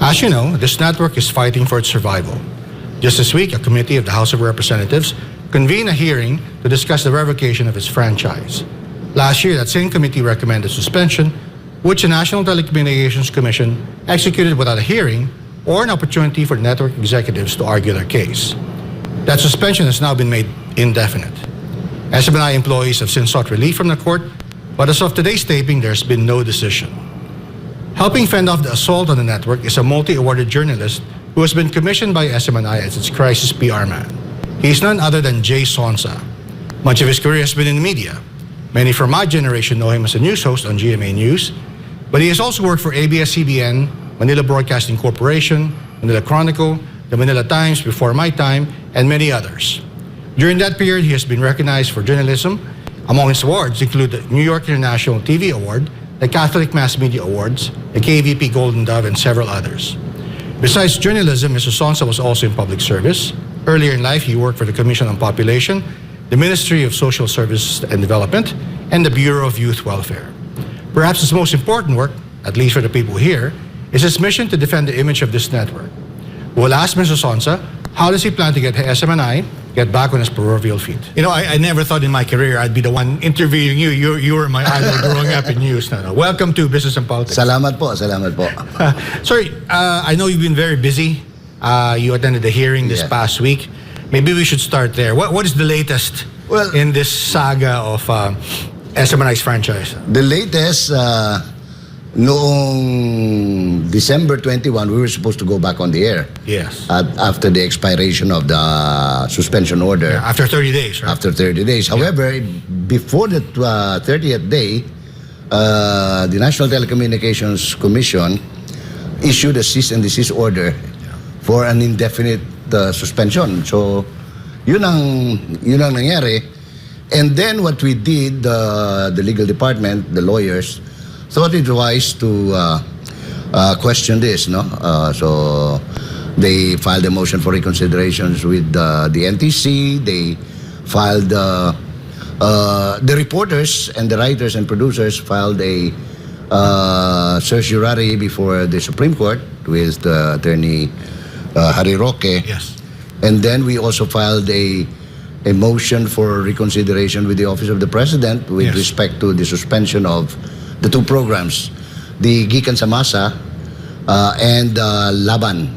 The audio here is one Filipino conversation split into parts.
As you know, this network is fighting for its survival. Just this week, a committee of the House of Representatives convened a hearing to discuss the revocation of its franchise. Last year, that same committee recommended suspension, which the National Telecommunications Commission executed without a hearing or an opportunity for network executives to argue their case. That suspension has now been made indefinite. SMNI employees have since sought relief from the court, but as of today's taping, there's been no decision. Helping fend off the assault on the network is a multi-awarded journalist who has been commissioned by SMNI as its crisis PR man. He's none other than Jay Sonza. Much of his career has been in the media. Many from my generation know him as a news host on GMA News, but he has also worked for ABS-CBN, Manila Broadcasting Corporation, Manila Chronicle, the Manila Times before my time, and many others. During that period, he has been recognized for journalism. Among his awards include the New York International TV Award, the Catholic Mass Media Awards, the KVP Golden Dove, and several others. Besides journalism, Mr. Sonza was also in public service. Earlier in life, he worked for the Commission on Population, the Ministry of Social Services and Development, and the Bureau of Youth Welfare. Perhaps his most important work, at least for the people here, is his mission to defend the image of this network. We'll ask Mr. Sonza, how does he plan to get SMNI get back on his proverbial feet? You know, I never thought in my career I'd be the one interviewing you. You were my idol growing up in news. No. Welcome to Business and Politics. Salamat po, salamat po. Sorry, I know you've been very busy. You attended the hearing this past week. Maybe we should start there. What is the latest in this saga of SMNI's franchise? The latest, noong December 21, we were supposed to go back on the air. Yes. After the expiration of the suspension order. Yeah, after 30 days, right? After 30 days. However, before the 30th day, the National Telecommunications Commission issued a cease and desist order for an indefinite suspension. So, yun ang nangyari. And then what we did, the legal department, the lawyers, thought it wise to question this, no? So they filed a motion for reconsiderations with the NTC. They filed the reporters and the writers and producers filed a certiorari before the Supreme Court with Attorney Harry Roque. Yes. And then we also filed a motion for reconsideration with the Office of the President with respect to the suspension of the two programs, the Gikan sa Masa and Laban,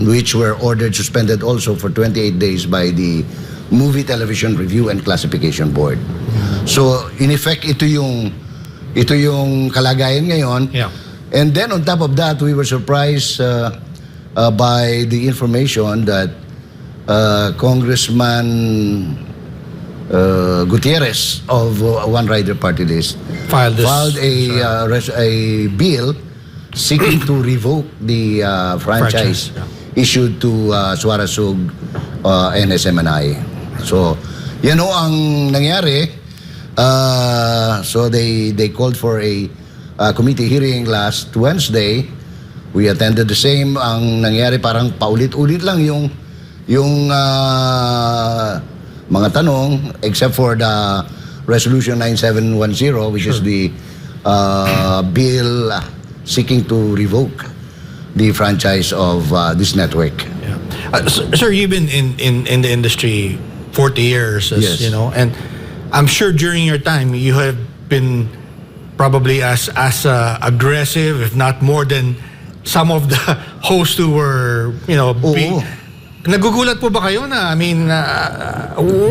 which were ordered suspended also for 28 days by the Movie Television Review and Classification Board. So in effect, ito yung kalagayan ngayon. And then on top of that, we were surprised by the information that Congressman Gutierrez of One Rider Party List filed a bill seeking to revoke the franchise issued to Suarezug and SMNI. So, yan o ang nangyari. So they called for a committee hearing last Wednesday. We attended the same. Ang nangyari parang paulit-ulit lang yung mga tanong, except for the Resolution 9710, which is the bill seeking to revoke the franchise of this network. Sir, you've been in the industry 40 years, you know, and I'm sure during your time you have been probably as aggressive, if not more than some of the hosts who were, you know, nagugulat po ba kayo na, I mean,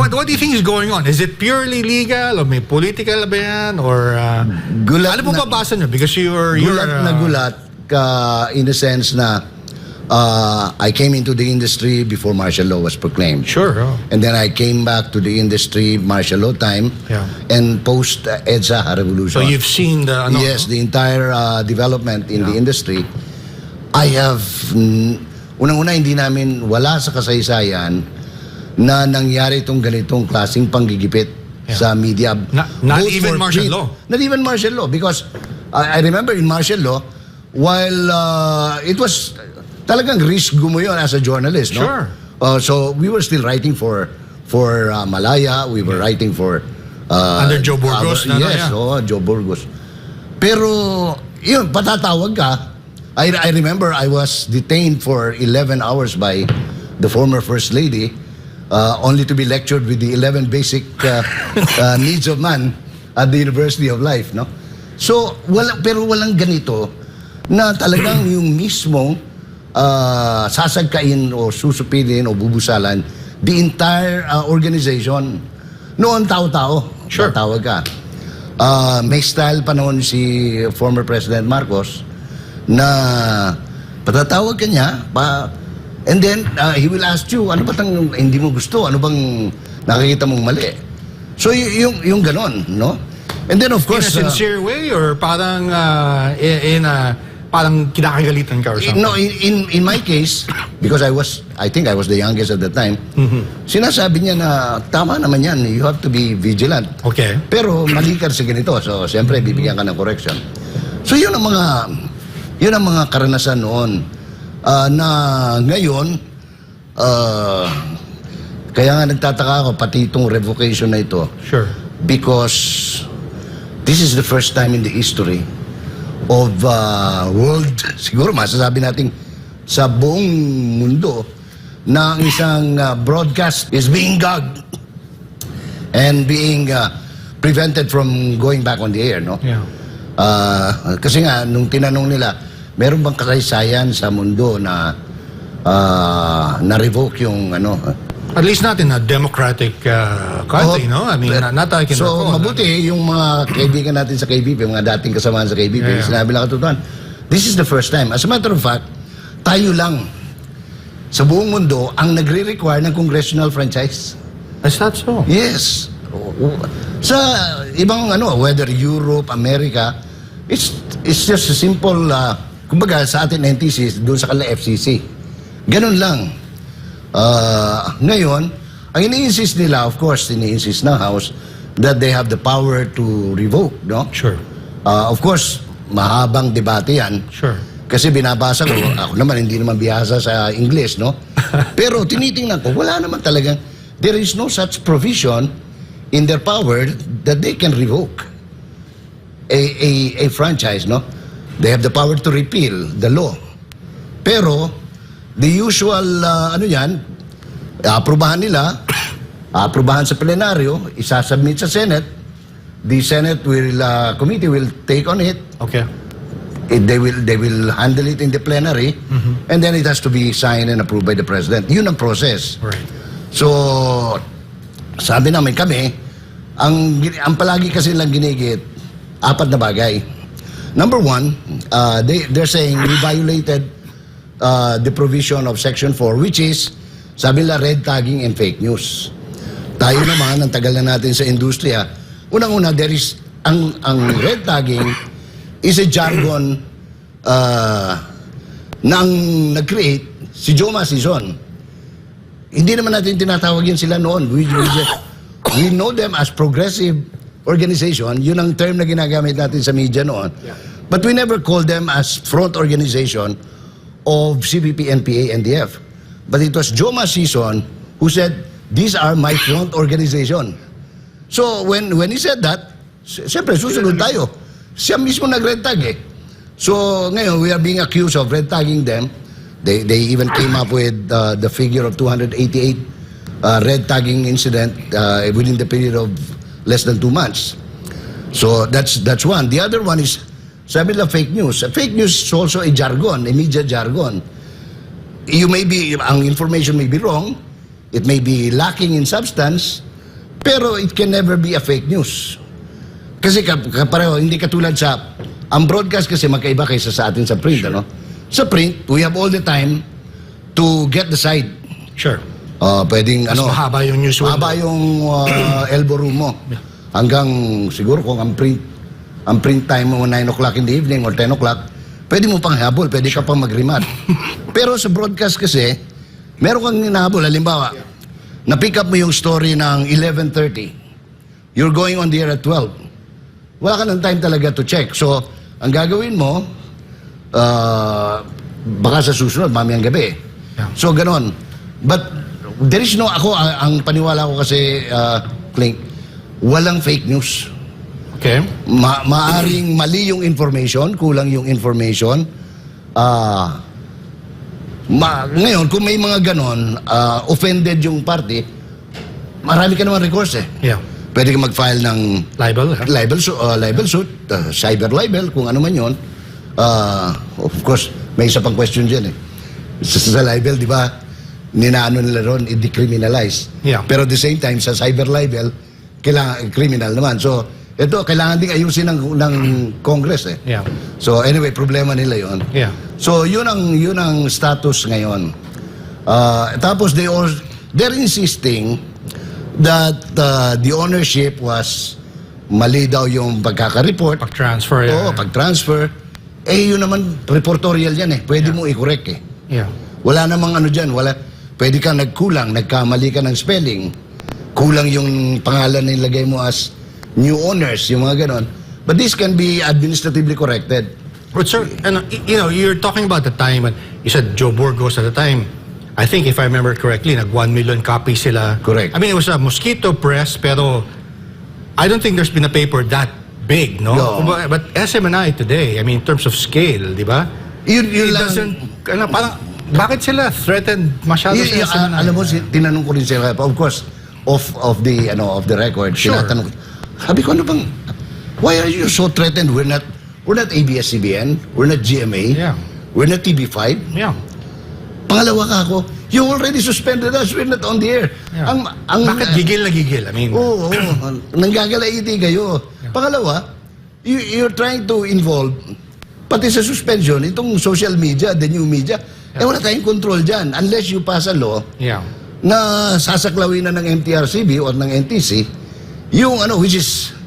what do you think is going on? Is it purely legal or may political ba yan? Or ano po babasa nyo? Because you're gulat in the sense na I came into the industry before martial law was proclaimed. Sure. And then I came back to the industry martial law time and post EDSA revolution. So you've seen the the entire development in the industry. I have unang-una, hindi namin wala sa kasaysayan na nangyari itong ganitong klaseng panggigipit sa media. Not even martial law. Not even martial law. Because I remember in martial law, while it was talagang risk mo yun as a journalist. No? Sure. So we were still writing for Malaya. We were writing for... under Joe Burgos. Joe Burgos. Pero, yun, patatawag ka. I remember I was detained for 11 hours by the former First Lady, only to be lectured with the 11 basic needs of man at the University of Life, no? So, pero walang ganito na talagang yung mismong sasagkain o susupidin o bubusalan the entire organization. Noon, tao-tao. Sure. Tatawag ka. May style pa noon si former President Marcos na patatawag ka niya, and then he will ask you, ano ba tang hindi mo gusto? Ano bang nakikita mong mali? So, yung ganon, no? And then, of course... In a sincere way or parang parang kinakagalitan ka or something? No, in my case, because I think I was the youngest at the time, sinasabi niya na tama naman yan, you have to be vigilant. Okay. Pero mali ka sa ganito, so siyempre bibigyan ka ng correction. So yun ang mga karanasan noon na ngayon, kaya nga nagtataka ako pati itong revocation na ito. Sure. Because this is the first time in the history of world, siguro masasabi natin sa buong mundo, na ang isang broadcast is being gagged and being prevented from going back on the air, no? Yeah. Kasi nga, nung tinanong nila, meron bang kasaysayan sa mundo na na-revoke yung ano? At least not in a democratic country, no? I mean, not I can so, recall. mabuti yung mga kaibigan natin sa KBP, mga dating kasamahan sa KBP, sinabi lang katotohanan, this is the first time. As a matter of fact, tayo lang sa buong mundo ang nagre-require ng congressional franchise. Is that so? Yes. Sa ibang whether Europe, America, it's just a simple, kumbaga sa atin NTC, doon sa kanila FCC. Ganun lang. Ngayon, ang ini-insist nila, of course, ini-insist ng House that they have the power to revoke, no? Sure. Of course, mahabang debate yan. Sure. Kasi binabasa ko, ako naman hindi naman bihasa sa English, no? Pero tinitingnan ko, wala naman talagang, there is no such provision in their power that they can revoke a franchise, no? They have the power to repeal the law. Pero, the usual, aprubahan nila, aprubahan sa plenaryo, isasubmit sa Senate, the Senate committee will take on it. Okay. They will handle it in the plenary, and then it has to be signed and approved by the President. Yun ang process. Right. So, sabi namin kami, ang palagi kasi lang ginigit, 4 na bagay. Number 1, they're saying we violated the provision of Section 4, which is, sabi nila, red tagging and fake news. Tayo naman, ang tagal na natin sa industriya, unang-una, there is, ang red tagging is a jargon na ang nag-create si Joma Sison. Hindi naman natin tinatawag yun sila noon. We know them as progressive organization. Yun ang term na ginagamit natin sa media noon. But we never call them as front organization of CBP, NPA, NDF. But it was Joma Sison who said, these are my front organization. So when he said that, siyempre susunod tayo. Siya mismo nag-red tag eh. So ngayon, we are being accused of red tagging them. They even came up with the figure of 288 red tagging incident within the period of less than 2 months. So that's one. The other one is, sabi nila fake news. Fake news is also a jargon, a media jargon. Ang information may be wrong, it may be lacking in substance, pero it can never be a fake news. Kasi kapareho, hindi katulad ang broadcast kasi magkaiba kaysa sa atin sa print, ano? Sa print, we have all the time to get the side. Sure. Pwedeng, Mas mahaba yung news window. mahaba yung elbow room mo. Hanggang, siguro kung ang print time mo 9 o'clock in the evening or 10 o'clock, pwede mo pang habol, pwede ka pang mag-remat. Pero sa broadcast kasi, meron kang hinahabol. Halimbawa, na-pick up mo yung story ng 11:30. You're going on the air at 12. Wala ka ng time talaga to check. So, ang gagawin mo, baka sa susunod, mamayang gabi. Yeah. So, ganon. But, there is no, ang paniwala ko kasi, Klink, walang fake news. Okay. Maaring mali yung information, kulang yung information, Ngayon, kung may mga ganon, offended yung party, marami ka naman recourse eh. Yeah. Pwede ka mag-file ng Libel? Huh? libel suit, cyber libel, kung ano man yun. Of course, may isa pang question dyan eh. Sa libel, di ba, ninaano nila ron, i-decriminalize. Yeah. Pero at the same time, sa cyber libel, kailangan criminal naman. So, ito, kailangan ding ayusin ng Congress eh. Yeah. So, anyway, problema nila yon. Yeah. So, yun ang status ngayon. Tapos, they're insisting that the ownership was mali daw yung pagkaka-report. Pag-transfer. Oo, pag-transfer. Yun naman, reportorial yan eh. Pwede mo i-correct eh. Yeah. Wala namang ano dyan. Pwede kang nagkulang, nagkamali ka ng spelling. Kulang yung pangalan na ilagay mo as new owners, yung mga ganon. But this can be administratively corrected. But sir, you're talking about the time when you said Joe Burgos at the time. I think if I remember correctly, 1 million copies sila. Correct. I mean, it was a mosquito press, pero I don't think there's been a paper that big, no? No. But SMNI today, I mean, in terms of scale, di ba? Yun It lang. doesn't, parang, bakit sila threatened masyado sa SMNI? Alam mo, tinanong ko rin sila, of course, of the record, Sure. tinatanong ko, sabi ko, ano bang, why are you so threatened? We're not ABS-CBN, we're not GMA, Yeah. we're not TV5. Yeah. Pangalawa ka ako, you already suspended us, we're not on the air. Yeah. Bakit gigil na gigil? I mean, Oo, nanggagalaiti kayo. Pangalawa, you're trying to involve, pati sa suspension, itong social media, the new media, wala tayong control dyan. Unless you pass a law yeah. na sasaklawin na ng MTRCB o ng NTC, yung which is,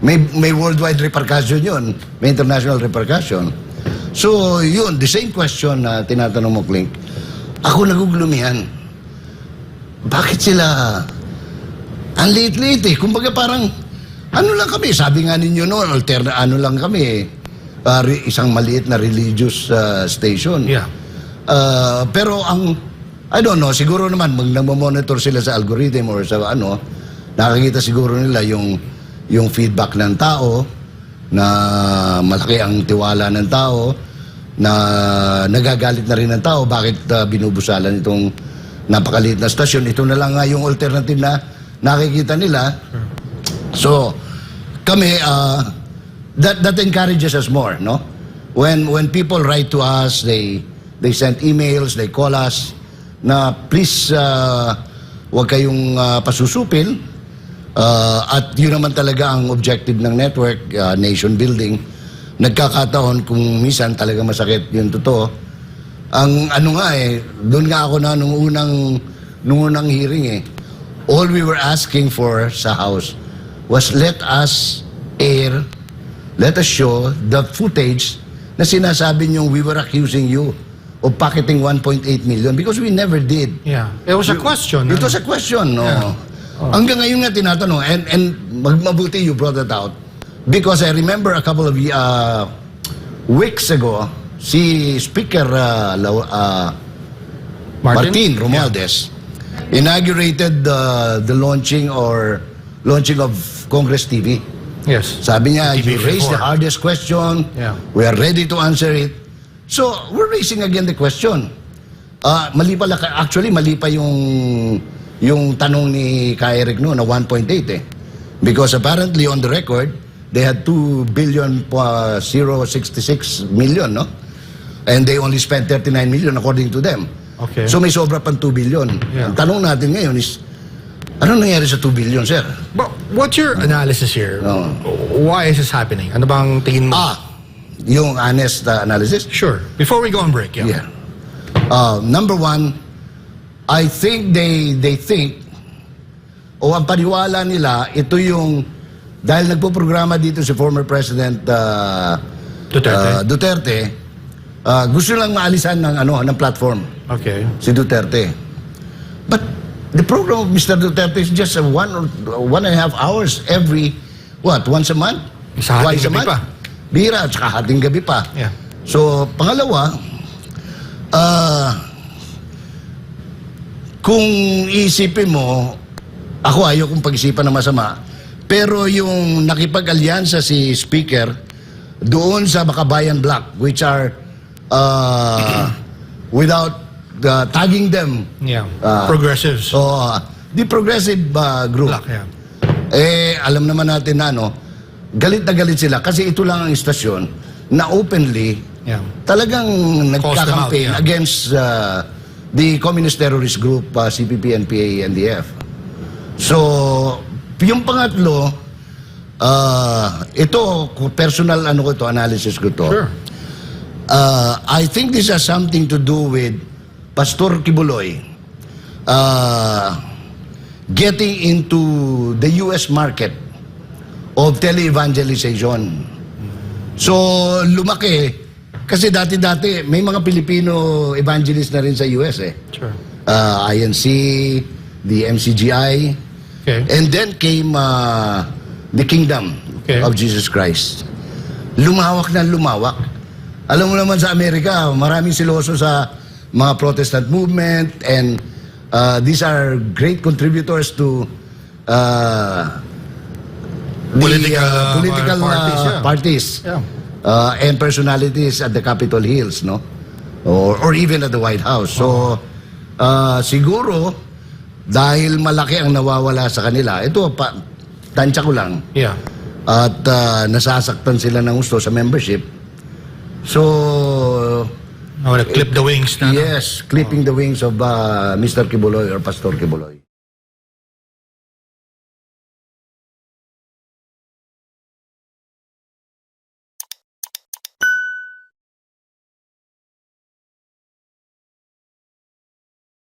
may worldwide repercussion yun, may international repercussion. So, yun, the same question na tinatanong mo, Klink, ako nagugulumihan. Bakit sila, ang liit-liit eh, kumbaga parang, ano lang kami, sabi nga ninyo noon, lang kami, isang maliit na religious station. Yeah. Pero I don't know, siguro naman, nagmamonitor sila sa algorithm or sa nakakita siguro nila yung feedback ng tao, na malaki ang tiwala ng tao, na nagagalit na rin ng tao, bakit binubusalan itong napakaliit na stasyon. Ito na lang nga yung alternative na nakikita nila. So, kami, that encourages us more, no? When people write to us, they send emails, they call us, na please, huwag kayong pasusupil. At yun naman talaga ang objective ng network, nation building. Nagkakataon kung minsan talaga masakit yung totoo. Ang doon nga ako na nung unang hearing all we were asking for sa House was let us show the footage na sinasabi niyong we were accusing you of pocketing 1.8 million because we never did. Yeah. It was a question. It was a question, no? Yeah. Hanggang ngayon nga tinatanong, and mabuti you brought that out because I remember a couple of weeks ago, si Speaker Martin Romualdez inaugurated the launching of Congress TV. Yes. Sabi niya, you TV4. raised the hardest question, we are ready to answer it. So, we're raising again the question. Mali pala, actually, mali pa yung tanong ni Eric no, na 1.8 eh. Because apparently on the record, they had 2,066 million, no? And they only spent 39 million according to them. Okay. So may sobra pang 2 billion. Yeah. Ang tanong natin ngayon is, ano nangyari sa 2 billion, sir? But what's your analysis here? Why is this happening? Ano bang tingin mo? Yung honest analysis? Sure. Before we go on break, Yeah. Number one, I think they think, o ang paniwala nila, ito yung, dahil nagpo-programa dito si former President Duterte, gusto lang maalisan ng platform. Okay. Si Duterte. But the program of Mr. Duterte is just 1.5 hours every, once a month? Sa hating Twice a gabi month? pa. Bihira, at saka hating gabi pa. Yeah. So, pangalawa, kung iisipin mo, ako ayaw kong pag-isipan na masama, pero yung nakipag-alyansa si Speaker doon sa Bakabayan Block, which are without tagging them. Yeah. Progressives. So, the progressive group. Black, yeah. Alam naman natin na, galit na galit sila kasi ito lang ang istasyon na openly talagang nagkakampaign against the communist terrorist group, CPP, NPA, NDF. So, yung pangatlo, ito, personal analysis ko to. Sure. I think this has something to do with Pastor Kibuloy getting into the US market of televangelization. So, lumaki. Kasi dati-dati, may mga Pilipino evangelist na rin sa US Sure. INC, the MCGI, and then came the Kingdom of Jesus Christ. Lumawak na lumawak. Alam mo naman sa Amerika, maraming siloso sa mga Protestant movement, and these are great contributors to political parties and personalities at the Capitol Hills, or even at the White House. So, siguro, dahil malaki ang nawawala sa kanila, ito, tansya ko lang, at nasasaktan sila ng gusto sa membership. So, clip the wings na. Yes, clipping the wings of Mr. Kibuloy or Pastor Kibuloy.